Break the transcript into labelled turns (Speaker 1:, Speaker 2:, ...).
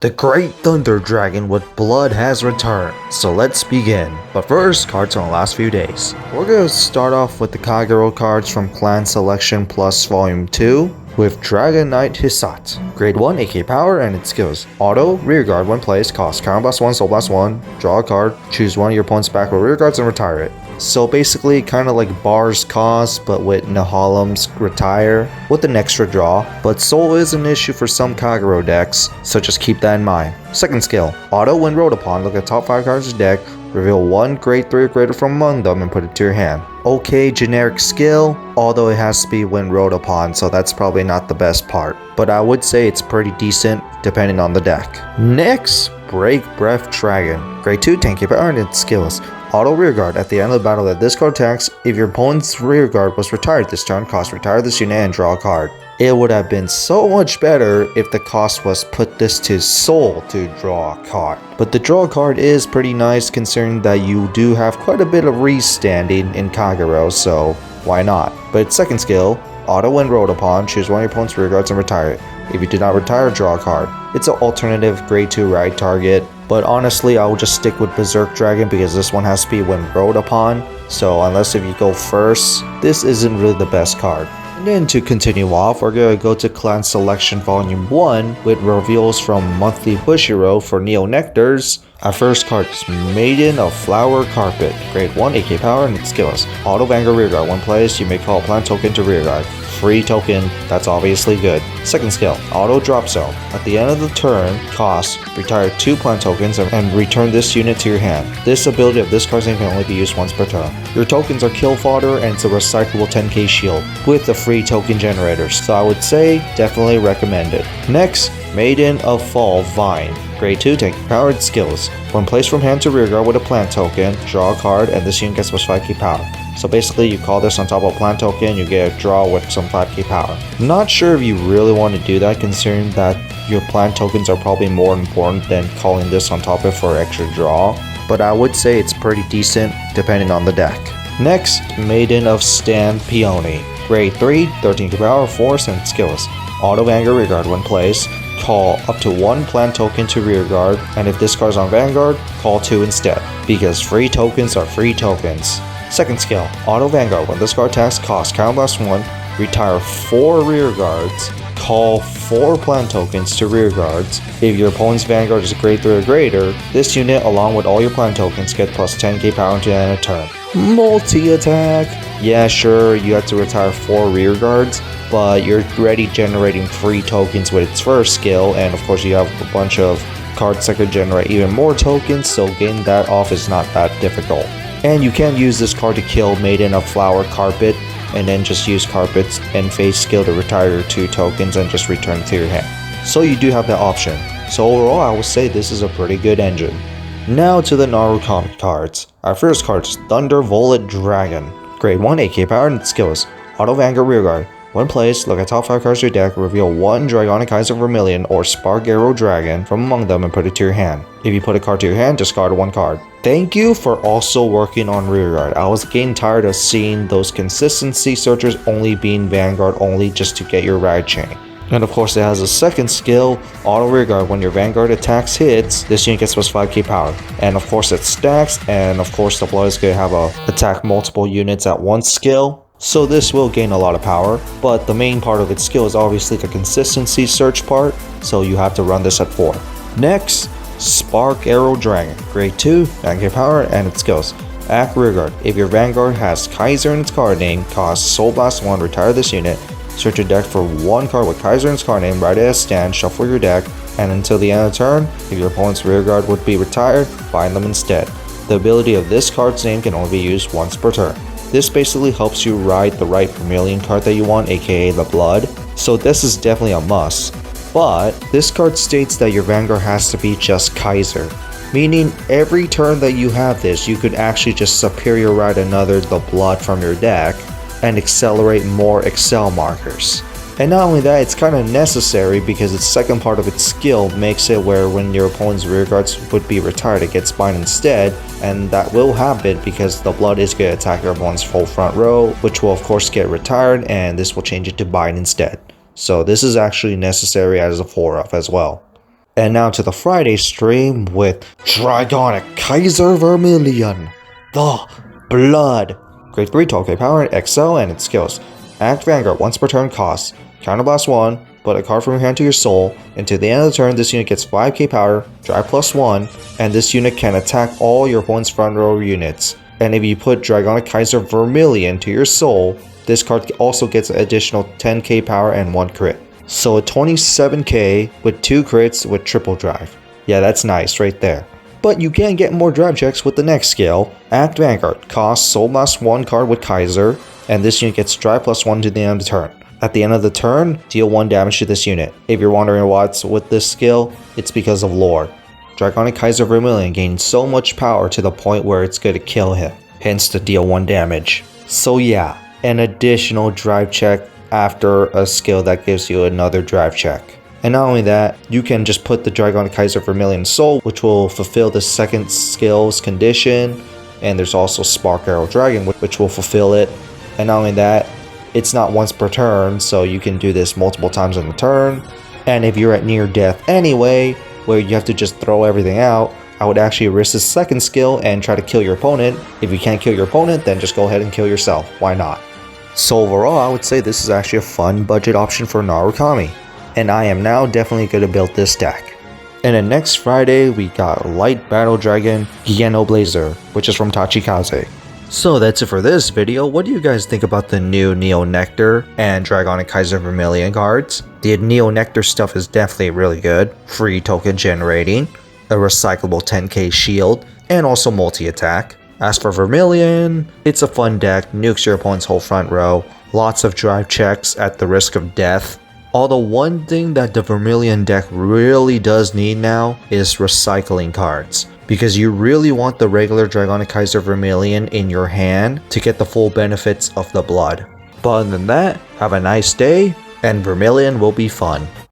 Speaker 1: The Great Thunder Dragon with Blood has returned, so let's begin. But first, cards on the last few days. We're going to start off with the Kagero cards from Clan Selection Plus Volume 2 with Dragonic Hisat. Grade 1 AK power and its skills. Auto, rearguard when placed, cost counter blast 1, soul blast 1, draw a card, choose one of your opponent's back row rearguards and retire it. So basically kind of like Bar's cost but with Nahalim's retire with an extra draw, but soul is an issue for some Kagero decks, so just keep that in mind. Second skill, auto when rolled upon, look at top 5 cards of the deck, reveal one grade 3 or greater from among them and put it to your hand. Okay, generic skill, although it has to be when rolled upon, so that's probably not the best part, but I would say it's pretty decent depending on the deck. Next, Break Breath Dragon. Grade 2 tanky power and its skills. Auto rearguard. At the end of the battle that this card attacks, if your opponent's rearguard was retired this turn, cost retire this unit and draw a card. It would have been so much better if the cost was put this to soul to draw a card. But the draw card is pretty nice considering that you do have quite a bit of restanding in Kagero, so why not? But its second skill, auto when rolled upon, choose one of your opponent's rearguards and retire it. If you do not retire, draw a card. It's an alternative grade 2 ride target, but honestly I will just stick with Berserk Dragon because this one has to be when rolled upon, so unless if you go first, this isn't really the best card. And then to continue off, we're going to go to Clan Selection Volume 1 with reveals from Monthly Bushiro for Neo Nectars. Our first card is Maiden of Flower Carpet, grade 1 AK power and its skills. Auto Vanguard rearguard, when placed you may call a plant token to rearguard. Free token, that's obviously good. Second skill, Auto Drop Zone. At the end of the turn, cost, retire 2 plant tokens and return this unit to your hand. This ability of this card's name can only be used once per turn. Your tokens are kill fodder and it's a recyclable 10k shield with a free token generator, so I would say definitely recommend it. Next, Maiden of Fall Vine. Grade 2 tanky powered skills. When placed from hand to rearguard with a plant token, draw a card and this unit gets plus 5k power. So basically you call this on top of a plant token, you get a draw with some 5k power. Not sure if you really want to do that considering that your plant tokens are probably more important than calling this on top of it for extra draw, but I would say it's pretty decent depending on the deck. Next, Maiden of Stand Peony. Grade 3, 13k power, force and skills. Auto Vanguard rearguard when placed, call up to 1 plant token to rearguard, and if this card is on Vanguard, call 2 instead, because free tokens are free tokens. Second skill, Auto Vanguard. When this card attacks, cost counter blast 1, retire 4 rearguards, call 4 plant tokens to rearguards. If your opponent's Vanguard is a grade 3 or greater, this unit along with all your plant tokens get plus 10k power into the end of turn. Multi-attack! Yeah, sure, you have to retire 4 rearguards, but you're already generating free tokens with its first skill, and of course you have a bunch of cards that could generate even more tokens, so getting that off is not that difficult. And you can use this card to kill Maiden of Flower Carpet, and then just use Carpet's end phase skill to retire your 2 tokens and just return to your hand. So you do have that option. So overall I would say this is a pretty good engine. Now to the Narukami cards. Our first card is Thunder Volley Dragon. Grade 1 AK power and its skills. Auto Vanguard rearguard. When placed, look at top 5 cards of your deck, reveal 1 Dragonic Kaiser Vermillion or Kagero Dragon from among them and put it to your hand. If you put a card to your hand, discard 1 card. Thank you for also working on rearguard. I was getting tired of seeing those consistency searchers only being Vanguard only just to get your ride chain. And of course it has a second skill, Auto Rearguard. When your Vanguard attacks hits, this unit gets plus 5k power. And of course it stacks, and of course the Blood is going to have a attack multiple units at once skill. So this will gain a lot of power, but the main part of its skill is obviously the consistency search part, so you have to run this at 4. Next, Spark Arrow Dragon. Grade 2, 9k power and its skills. Act Rearguard. If your Vanguard has Kaiser in its card name, cost Soul Blast 1, retire this unit. Search your deck for 1 card with Kaiser in its card name, write it as stand, shuffle your deck, and until the end of the turn, if your opponent's rearguard would be retired, bind them instead. The ability of this card's name can only be used once per turn. This basically helps you ride the right Vermillion card that you want, aka the Blood, so this is definitely a must. But this card states that your Vanguard has to be just Kaiser, meaning every turn that you have this, you could actually just superior ride another the Blood from your deck and accelerate more Excel markers. And not only that, it's kind of necessary because its second part of its skill makes it where when your opponent's rearguards would be retired, it gets bind instead, and that will happen because the Blood is going to attack your opponent's full front row, which will of course get retired, and this will change it to bind instead. So this is actually necessary as a 4-up as well. And now to the Friday stream with Dragonic Kaiser Vermillion. The Blood. Grade 3 12k power, XL, and its skills. Act Vanguard once per turn costs. Counterblast 1, put a card from your hand to your soul. Until the end of the turn, this unit gets 5k power, drive +1, and this unit can attack all your opponent's front row units. And if you put Dragonic Kaiser Vermillion to your soul, this card also gets an additional 10k power and 1 crit. So a 27k with 2 crits with triple drive. Yeah, that's nice right there. But you can get more drive checks with the next skill. Act Vanguard costs Soul Blast 1 card with Kaiser, and this unit gets drive +1 to the end of the turn. At the end of the turn, deal 1 damage to this unit. If you're wondering what's with this skill, it's because of lore. Dragonic Kaiser Vermillion gains so much power to the point where it's going to kill him, hence to deal 1 damage. So yeah, an additional drive check after a skill that gives you another drive check. And not only that, you can just put the Dragonic Kaiser Vermillion Soul, which will fulfill the second skill's condition, and there's also Spark Arrow Dragon, which will fulfill it. And not only that, it's not once per turn, so you can do this multiple times in the turn. And if you're at near death anyway, where you have to just throw everything out, I would actually risk the second skill and try to kill your opponent. If you can't kill your opponent, then just go ahead and kill yourself. Why not? So overall, I would say this is actually a fun budget option for Narukami, and I am now definitely going to build this deck. And then next Friday, we got Light Battle Dragon Geno Blazer, which is from Tachikaze. So that's it for this video. What do you guys think about the new Neo Nectar and Dragonic Kaiser Vermillion cards? The Neo Nectar stuff is definitely really good, free token generating, a recyclable 10k shield, and also multi-attack. As for Vermillion, it's a fun deck, nukes your opponent's whole front row, lots of drive checks at the risk of death. Although one thing that the Vermillion deck really does need now is recycling cards, because you really want the regular Dragonic Kaiser Vermillion in your hand to get the full benefits of the blood. But other than that, have a nice day, and Vermillion will be fun.